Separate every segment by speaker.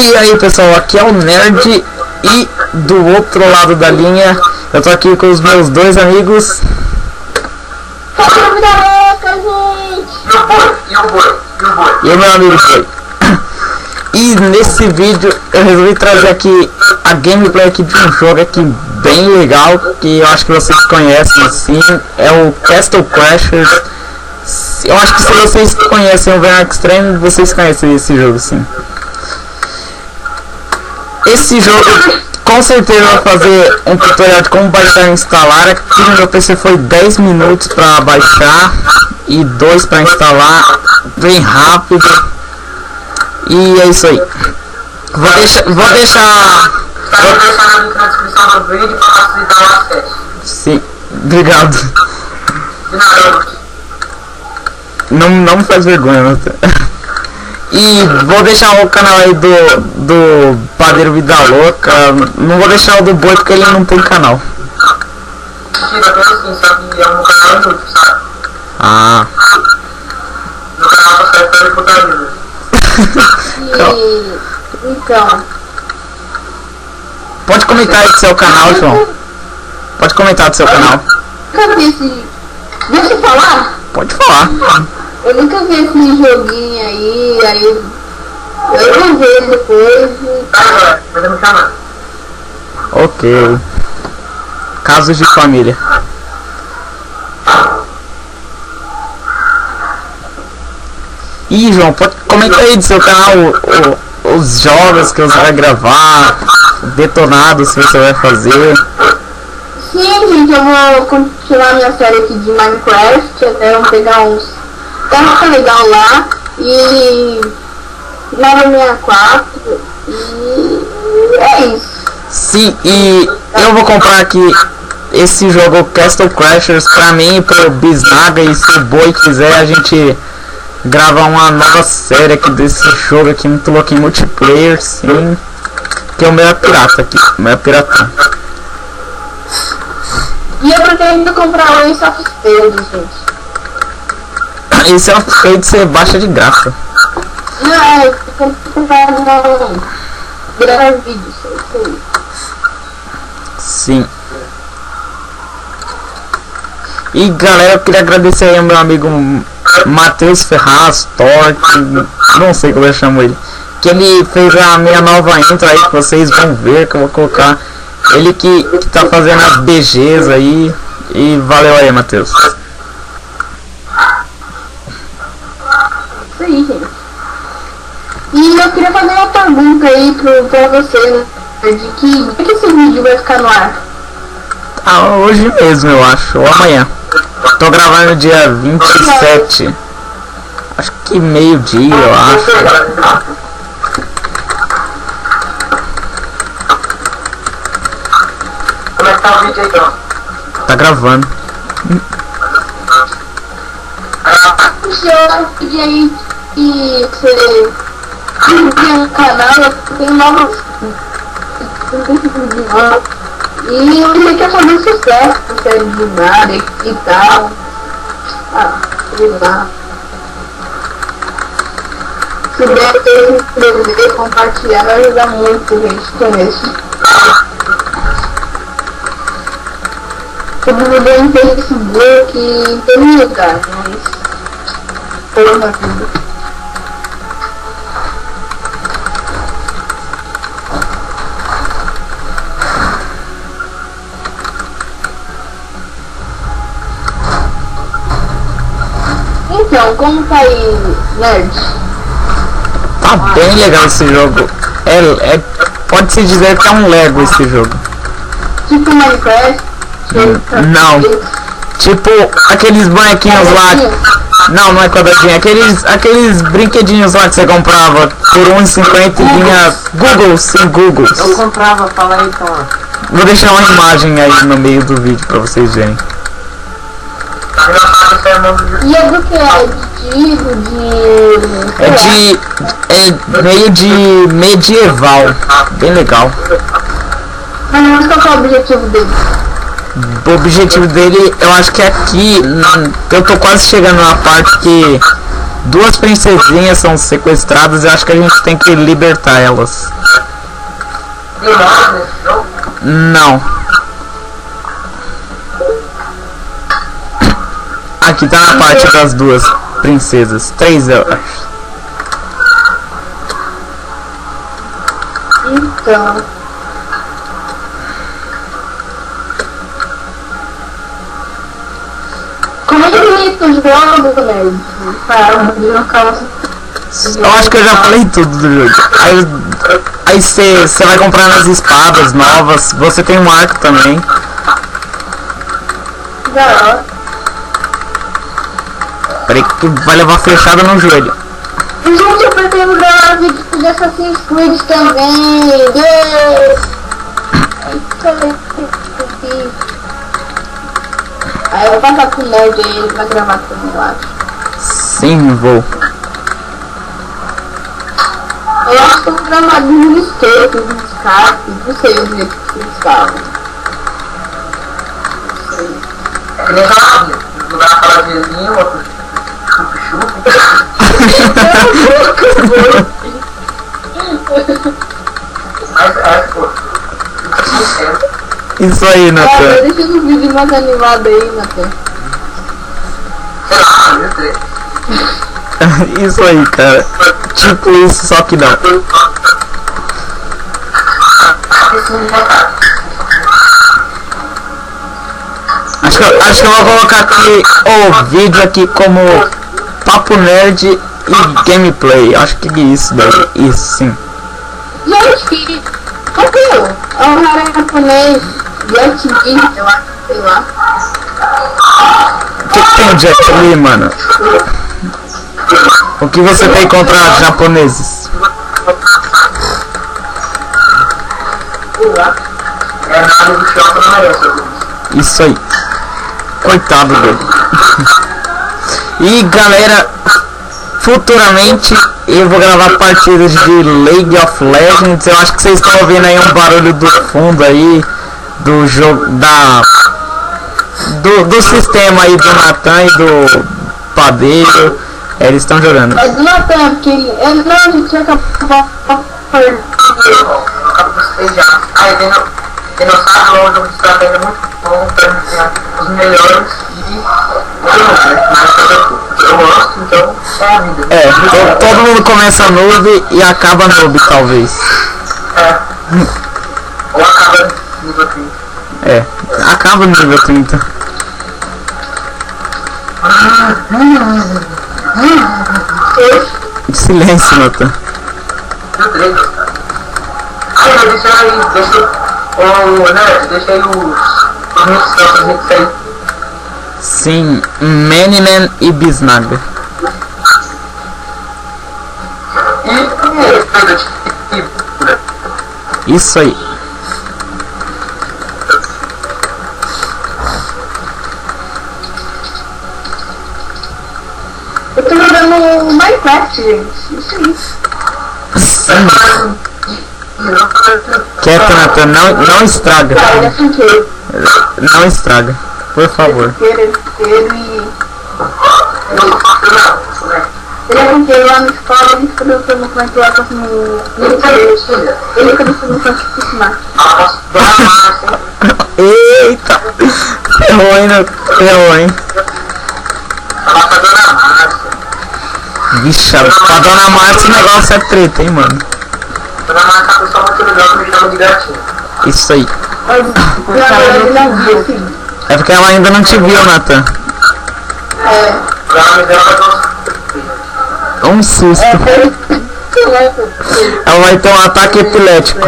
Speaker 1: E aí pessoal, aqui é o Nerd e do outro lado da linha eu tô aqui com os meus dois amigos.
Speaker 2: Fala, vida louca, gente!
Speaker 1: E o meu amigo foi. E nesse vídeo eu resolvi trazer aqui a gameplay aqui de um jogo aqui bem legal, que eu acho que vocês conhecem sim, é o Castle Crashers. Eu acho que se vocês conhecem o Venom Extreme, vocês conhecem esse jogo sim. Esse jogo com certeza vai fazer um tutorial de como baixar e instalar. Aqui no meu PC foi 10 minutos para baixar e 2 para instalar, bem rápido. E é isso aí. Vou deixar
Speaker 2: na descrição do vídeo para facilitar o acesso.
Speaker 1: Sim, obrigado.
Speaker 2: De nada.
Speaker 1: Não me faz vergonha, né? E vou deixar o canal aí do Padeiro Vida Louca. Não vou deixar o do Boi porque ele não tem canal.
Speaker 2: Mentira, tem sim, só que é um canal inútil, sabe?
Speaker 1: Ah.
Speaker 2: No canal só serve pra putaria.
Speaker 3: Então,
Speaker 1: Pode comentar aí do seu canal, João. Pode comentar do seu canal.
Speaker 3: nunca vi esse. Deixa eu falar?
Speaker 1: Pode falar.
Speaker 3: Eu nunca vi esse joguinho aí eu vou ver depois.
Speaker 2: Vai me chamar.
Speaker 1: Ok. Casos de família. Ih, João, pode comentar aí do seu canal os jogos que você vai gravar, detonados que você vai fazer.
Speaker 3: Sim, gente, eu vou continuar minha série aqui de Minecraft, até eu pegar uns carros legal lá e Nova 64 e é isso.
Speaker 1: Sim, e eu vou comprar aqui esse jogo Castle Crashers pra mim e pro Bisnaga, e se o Boi quiser a gente gravar uma nova série aqui desse jogo aqui, muito louco em multiplayer, sim. Que é o meu é pirata aqui, o meu é piratão.
Speaker 3: E eu pretendo comprar o Ace of Spades, gente.
Speaker 1: Esse é o feito, você baixa de graça.
Speaker 3: Não, eu quero comprar no gravar vídeos, é isso aí.
Speaker 1: Sim. E galera, eu queria agradecer aí ao meu amigo Matheus Ferraz, Torque, não sei como eu chamo ele, que ele fez a minha nova intro aí, que vocês vão ver, que eu vou colocar. Ele que tá fazendo as BGs aí. E valeu aí, Matheus.
Speaker 3: Isso aí, gente. E eu queria fazer uma pergunta aí pra você, né? De que esse vídeo vai ficar no ar?
Speaker 1: Ah, hoje mesmo eu acho, ou amanhã. Tô gravando dia 27. Acho que meio-dia, eu acho.
Speaker 2: Como é que tá o vídeo aí, então?
Speaker 1: Tá gravando.
Speaker 3: Eu pedi aí que você tem um canal, tem novos. E você quer fazer sucesso, série de nada e tal. Ah, sei lá. Se der pra se inscrever, compartilhar, vai ajudar muito, gente, com isso. Todo mundo em Facebook, em todo lugar, mas foi uma vida. Então, como tá aí, Nerd?
Speaker 1: Tá bem legal esse jogo. Pode-se dizer que é um Lego esse jogo.
Speaker 3: Tipo Minecraft?
Speaker 1: Não. Tipo aqueles bonequinhos lá. Não é quadradinho. Aqueles brinquedinhos lá que você comprava por R$1,50 e vinha Google sem Google.
Speaker 2: Eu comprava, fala aí então.
Speaker 1: Vou deixar uma imagem aí no meio do vídeo pra vocês verem.
Speaker 3: E é do que?
Speaker 1: É meio de medieval. Bem legal.
Speaker 3: Mas qual que é o objetivo dele?
Speaker 1: O objetivo dele, eu acho que é aqui. Eu tô quase chegando na parte que Duas princesinhas são sequestradas e acho que a gente tem que libertar elas.
Speaker 2: Tem nome nesse jogo?
Speaker 1: Não. Aqui tá na parte das duas princesas. 3 eu acho.
Speaker 3: Então. Como é que limita os jogos, né? Para não ficar.
Speaker 1: Eu acho que eu já falei tudo do jogo. Aí você vai comprando as espadas novas. Você tem um arco também.
Speaker 3: Já.
Speaker 1: Peraí que vai levar flechada no joelho.
Speaker 3: Gente, eu pretendo gravar vídeos de Assassin's Creed também. Aí eu vou passar pro Nerd e ele vai gravar também, eu acho.
Speaker 1: Sim, vou.
Speaker 3: Eu acho que eu vou gravar no escape, no escape, não sei o jeito que eles falam.
Speaker 2: É que nem aquela jogar aquela vizinha, outro chup-chup. Mas é, pô.
Speaker 1: Isso aí, Nathan.
Speaker 3: Deixa no vídeo mais animado aí, Nathan.
Speaker 2: Sei lá, meu Deus.
Speaker 1: Isso aí, cara. Tipo isso, só que não. Acho que eu vou colocar aqui o vídeo aqui como Papo Nerd e Gameplay. Acho que é isso daí. Isso, sim.
Speaker 3: Gente, cadê? É um cara japonês, Jet Li, eu acho, sei lá.
Speaker 1: O que tem o Jet Li, mano? O que você tem contra os japoneses?
Speaker 2: Sei lá. É nada do chão pra não merece.
Speaker 1: Isso aí. Coitado dele. E galera, futuramente eu vou gravar partidas de League of Legends. Eu acho que vocês estão ouvindo aí um barulho do fundo aí do jogo do sistema aí do Nathan e do Padeiro. Eles estão jogando.
Speaker 3: É do Nathan, porque ele não, a gente acabou.
Speaker 2: Eu acabo com 6 já. Aí quem não sabe, é um jogo de estratégia muito bom, os melhores e mas eu gosto, então é a vida.
Speaker 1: Todo mundo começa noob e acaba noob, talvez.
Speaker 2: É. Ou acaba nível 30.
Speaker 1: Acaba no nível 30. Silêncio, Nathan.
Speaker 2: Meu Deus, cara. Aí, deixa aí os missões aí.
Speaker 1: Sim, Maniman e Bisnaga. Isso aí.
Speaker 3: Eu tô jogando Minecraft, gente. Isso aí.
Speaker 1: Sim. Quieto, Nathan, não estraga.
Speaker 3: Tá, ele é funkeiro.
Speaker 1: Não estraga, por favor.
Speaker 3: Ele é funkeiro lá na escola, ele fica dançando com a placa no... Ele fica dançando no canto de cima.
Speaker 1: Eita! Ferrou, hein, Nathan? Ferrou, hein? Vixe, pra Dona Márcia o negócio é treta, hein, mano?
Speaker 2: Dona Márcia é uma pessoa muito legal que me chama de gatinho.
Speaker 1: Isso aí.
Speaker 3: Ele não viu, assim.
Speaker 1: É porque ela ainda não te viu, Nathan.
Speaker 2: O nome dela é
Speaker 1: Um susto. Ela vai ter um ataque epilético.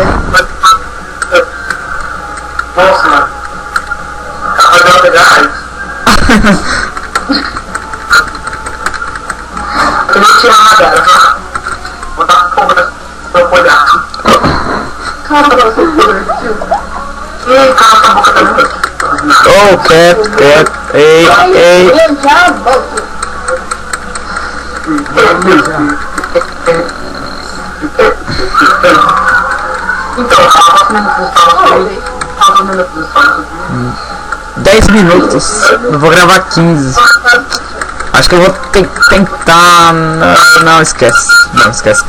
Speaker 2: Nossa, mano. Ela vai pegar raiz. Eu não tinha nada, eu só botar fogo pra eu olhar.
Speaker 3: Calma, você divertiu.
Speaker 2: E cala essa boca também.
Speaker 1: Oh, quieto. Ei.
Speaker 3: Eu já volto.
Speaker 2: Então, fala minha posição.
Speaker 1: 10 minutos. Eu vou gravar 15. Acho que eu vou tentar... Não, esquece. Não, esquece.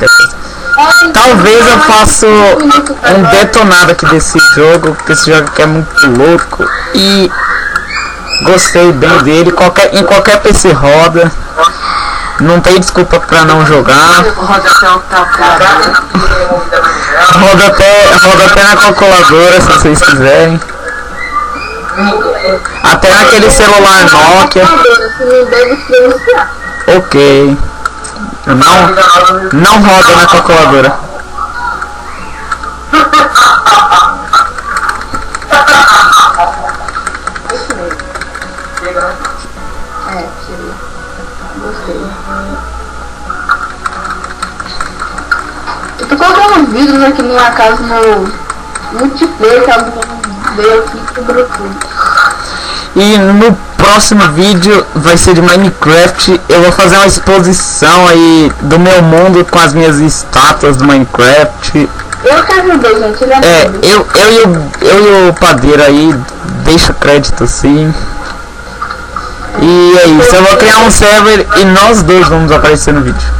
Speaker 1: Talvez eu faça um detonado aqui desse jogo, porque esse jogo aqui é muito louco. E gostei bem dele. Em qualquer PC roda. Não tem desculpa pra não jogar. Roda até na calculadora, se vocês quiserem. Até naquele celular Nokia. Ok. Não roda na calculadora.
Speaker 3: Eu tô colocando vídeos aqui no minha casa no multiplayer, que alguém veio aqui e quebrou tudo.
Speaker 1: E no próximo vídeo vai ser de Minecraft. Eu vou fazer uma exposição aí do meu mundo com as minhas estátuas do Minecraft.
Speaker 3: Eu que ajudei, gente. Ele
Speaker 1: eu e o padeiro aí, deixa crédito sim. E é isso, eu vou criar um server e nós dois vamos aparecer no vídeo.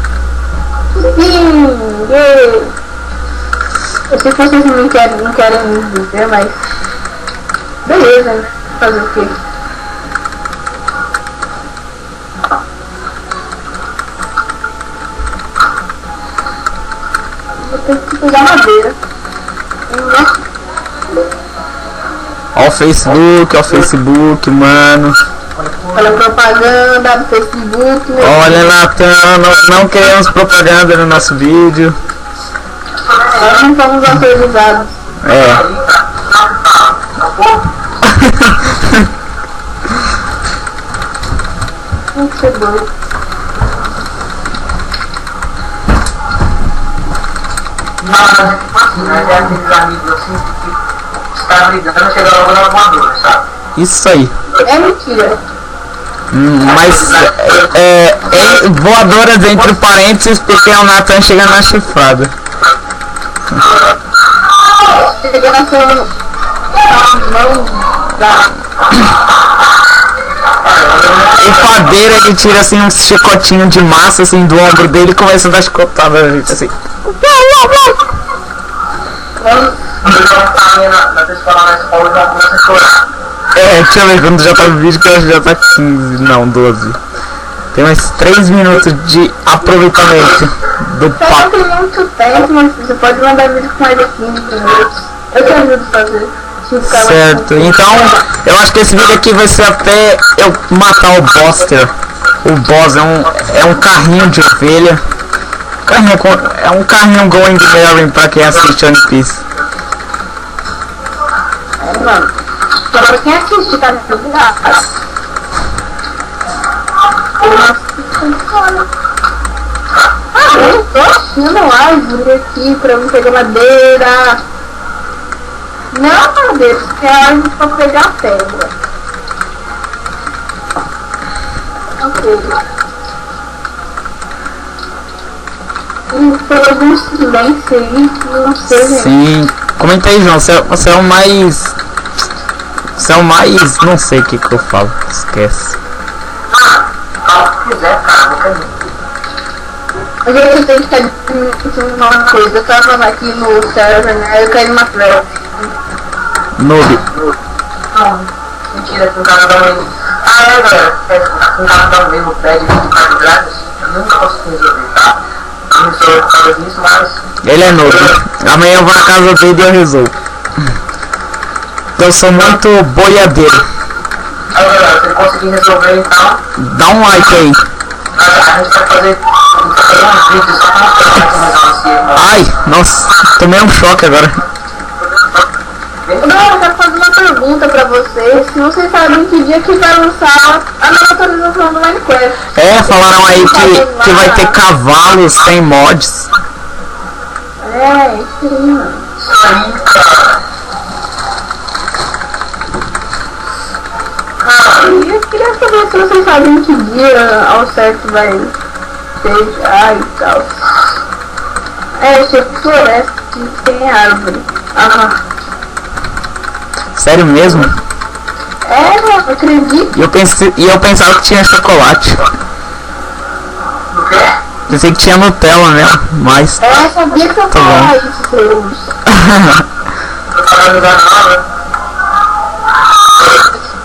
Speaker 3: Sim, eu sei que vocês não querem me dizer, mas beleza, né? Fazer o quê? Vou ter que pegar madeira.
Speaker 1: Ó o Facebook, mano.
Speaker 3: Olha a propaganda do Facebook.
Speaker 1: Olha, Natan, não queremos propaganda no nosso vídeo.
Speaker 3: Nós não somos autorizados. Muito seguro.
Speaker 2: Mas é aqueles amigos assim que está brigando, chega logo na voadora, sabe?
Speaker 1: Isso aí.
Speaker 3: É mentira.
Speaker 1: Mas voadoras entre parênteses, porque o Nathan chega na chifrada.
Speaker 3: Chega na sua mão da...
Speaker 1: O padeiro, ele tira assim um chicotinho de massa assim do ombro dele e começa a dar chicotada na gente assim. Deixa eu ver quando já tá no vídeo, que eu acho que já tá 15, não, 12. Tem mais 3 minutos de aproveitamento do papo.
Speaker 3: Não tem muito tempo, mas você pode mandar vídeo com mais de 15 minutos. Eu te ajudo a fazer.
Speaker 1: Certo, então eu acho que esse vídeo aqui vai ser até eu matar o Buster. O boss é um carrinho de ovelha. É um carrinho Going Merry pra quem assiste One Piece.
Speaker 3: Mano, só pra quem assiste, tá ligado? Eu tô achando árvore aqui pra eu pegar madeira. Não, madeira, porque é árvore pra pegar pedra. Ok. Por algum silêncio aí, não sei, né?
Speaker 1: Sim, comenta aí, João, você é o mais... Você é o mais... não sei o que eu falo, esquece.
Speaker 3: Mas eu tenho que estar uma coisa, eu tava aqui no server, né? Eu caí numa flecha.
Speaker 1: Noob.
Speaker 2: Não, mentira, que o cara dá um... galera, um cara dá o mesmo prédio do cara grátis, eu nunca consegui resolver, tá? Eu não sou por causa disso, mas...
Speaker 1: Ele é noob. Amanhã eu vou na casa dele e eu resolvo. Eu sou muito boiadeiro.
Speaker 2: Aí, galera, se ele conseguir resolver, então...
Speaker 1: Dá um like aí.
Speaker 2: A gente vai fazer uns vídeos só pra mostrar como é que resolve.
Speaker 1: Ai, nossa, tomei um choque agora.
Speaker 3: Não, eu quero fazer uma pergunta pra vocês. Se vocês sabem que dia que vai lançar a nova atualização do Minecraft.
Speaker 1: Falaram aí que vai ter cavalos sem mods.
Speaker 3: Isso aí, mano.
Speaker 2: Isso aí, cara.
Speaker 3: Eu queria saber se vocês sabem que dia ao certo vai ter e tal. Tipo floresta que tem árvore.
Speaker 1: Sério mesmo?
Speaker 3: Mano, acredito.
Speaker 1: E eu pensava que tinha chocolate.
Speaker 2: O quê?
Speaker 1: Pensei que tinha Nutella, né? Mas.
Speaker 3: É, sabia que eu
Speaker 1: Tá bom.
Speaker 3: falava isso, Deus.
Speaker 2: Não tá dando nada.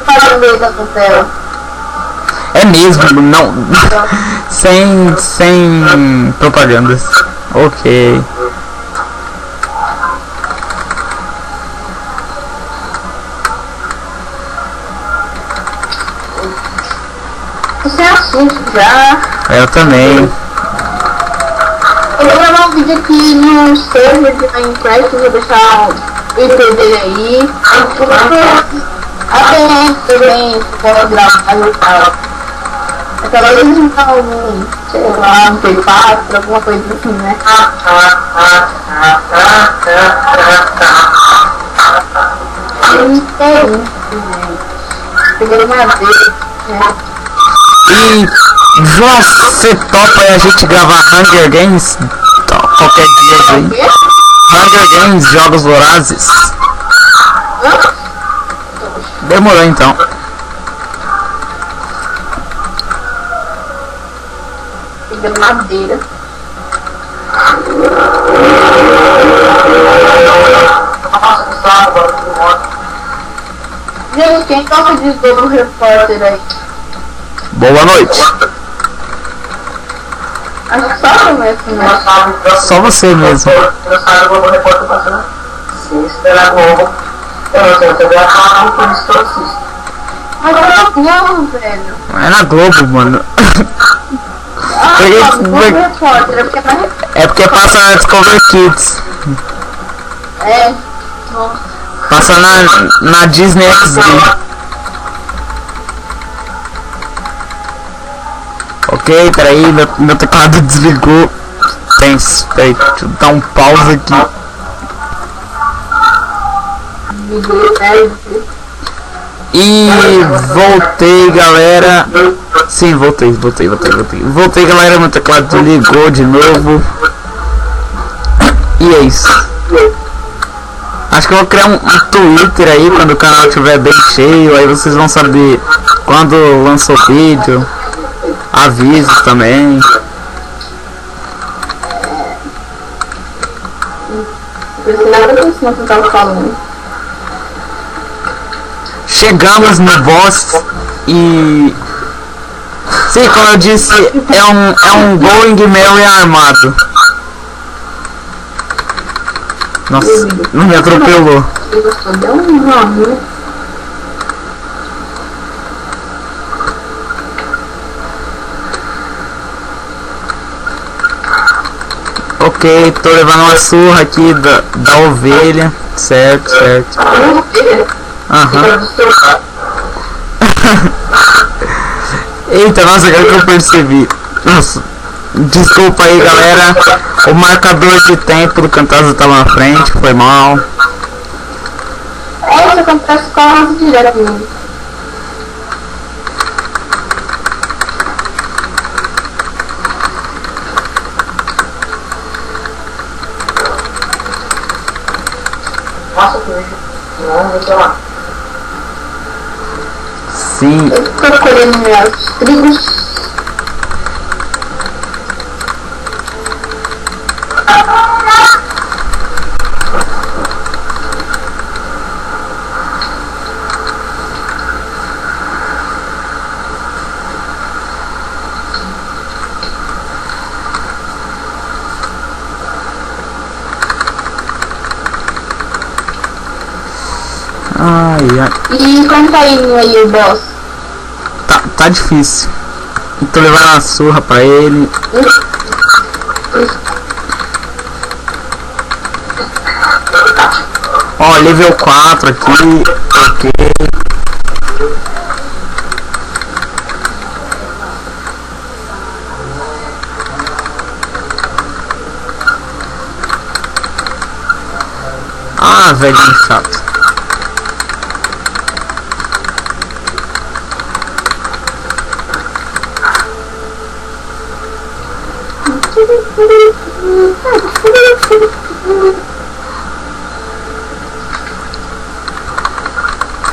Speaker 3: Falando da Nutella.
Speaker 1: É mesmo, não. sem propagandas. Ok.
Speaker 3: Você é assunto já.
Speaker 1: Eu também.
Speaker 3: Eu vou gravar um vídeo aqui no server de Minecraft, eu vou deixar o IP dele aí. Até também pode gravar e tal. Aquela vez não tá algum, sei lá, um P4, alguma coisa assim, né? E tem. Peguei uma vez, né?
Speaker 1: E você topa aí a gente gravar Hunger Games qualquer dia aí?
Speaker 3: O quê?
Speaker 1: Hunger Games, Jogos Vorazes.
Speaker 3: Hã?
Speaker 1: Demorou então.
Speaker 3: Pegando madeira.
Speaker 2: Nossa, que saco, agora tudo morto.
Speaker 3: Gente, quem gosta de Globo Repórter aí?
Speaker 1: Boa noite.
Speaker 3: Acho que só começa, né?
Speaker 1: Só você mesmo.
Speaker 2: Eu saio do Globo Repórter passando. Se esperar a Globo. Eu não sei, eu também acabo por isso que eu assisto.
Speaker 3: Mas é na Globo, velho.
Speaker 1: É na Globo, mano.
Speaker 3: Ah,
Speaker 1: Peguei-
Speaker 3: não, Globo Repórter, é porque é mais...
Speaker 1: É porque passa na Discovery Kids.
Speaker 3: É. Nossa.
Speaker 1: Passa na Disney XD. Ok, peraí, meu teclado desligou. Tenso, peraí, deixa eu dar um pause aqui. E voltei, galera. Sim, voltei. Voltei, galera, meu teclado ligou de novo. E é isso. Acho que eu vou criar um Twitter aí quando o canal estiver bem cheio. Aí vocês vão saber quando lança o vídeo. Avisos também.
Speaker 3: Por isso nada disso não que eu tava falando.
Speaker 1: Chegamos no boss e... Sim, como eu disse, é um Going Mary armado. Nossa, não me atropelou.
Speaker 3: Eu gostou, deu um nome.
Speaker 1: Ok, tô levando uma surra aqui da ovelha. Certo. Aham. Eita, nossa, agora que eu percebi. Nossa, desculpa aí, galera. O marcador de tempo do Camtasia tava na frente, foi mal.
Speaker 3: É, isso acontece quase direto.
Speaker 2: Nossa, que vídeo. Não, deixa lá.
Speaker 1: Sim,
Speaker 3: Eu tô colhendo meus trigos.
Speaker 1: ai.
Speaker 3: E como tá indo aí o boss?
Speaker 1: Tá difícil. Tô levando uma surra pra ele. Ó, nível 4 aqui. Ok. Ah, velhinho chato.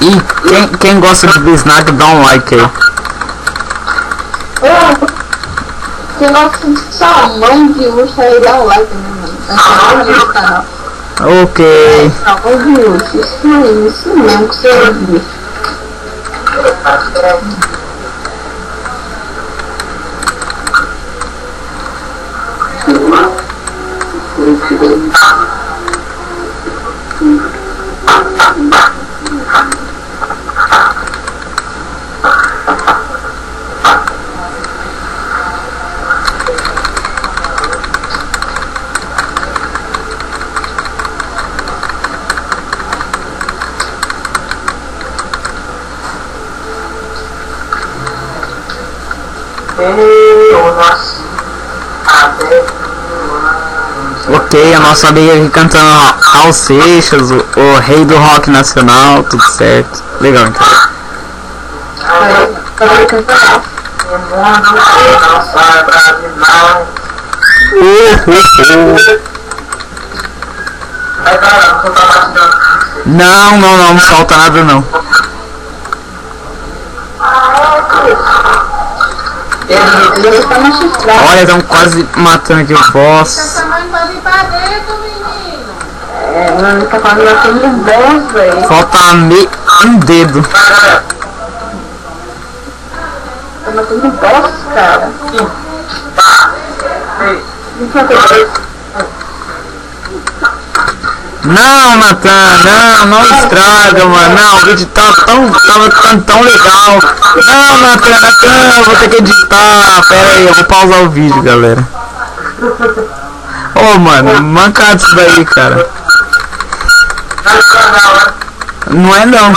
Speaker 1: E quem gosta de Bisnack, dá um like aí.
Speaker 3: Quem gosta de salmão de urso aí dá um like, né, mano? Salmão de urso, canal.
Speaker 1: Ok.
Speaker 3: Salmão de urso, isso mesmo que você viu.
Speaker 2: Eu nasci até
Speaker 1: Ok, a nossa amiga aqui cantando Raul Seixas, o rei do rock nacional, tudo certo. Legal, então. Não solta nada não.
Speaker 3: Ele está machucado.
Speaker 1: Olha, estão quase matando aqui o boss.
Speaker 4: Essa mãe pode ir pra dentro, menino.
Speaker 3: É, mano, tá quase matando o boss, velho.
Speaker 1: Falta um dedo.
Speaker 3: Tá matando o boss, cara.
Speaker 1: Não, Natan, não estraga, mano. Não, o vídeo tava ficando tão legal. Não, Natan, eu vou ter que editar. Pera aí, eu vou pausar o vídeo, galera. Ô, mano, mancado isso daí, cara. Não é não.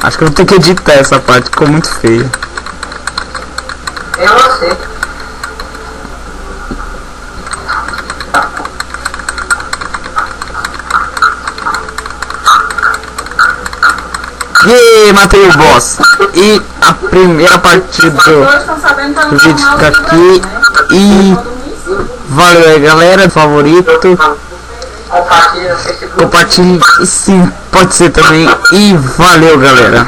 Speaker 1: Acho que eu vou ter que editar essa parte, ficou muito feia.
Speaker 2: Eu não sei.
Speaker 1: E matei o boss. E a primeira partida do vídeo fica aqui. E valeu aí, galera, favorito.
Speaker 2: Compartilha no Facebook.
Speaker 1: Compartilhe, sim, pode ser também. E valeu, galera.